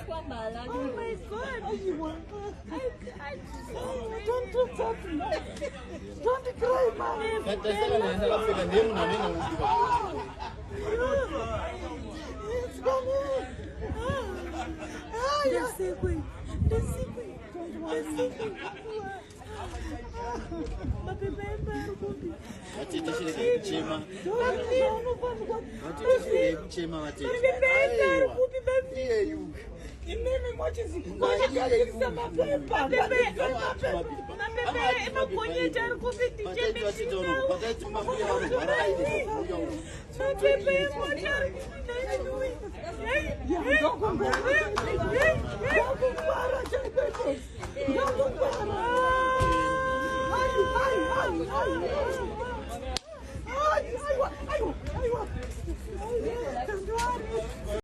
Oh my God! Don't do that. Don't cry, man. It's coming.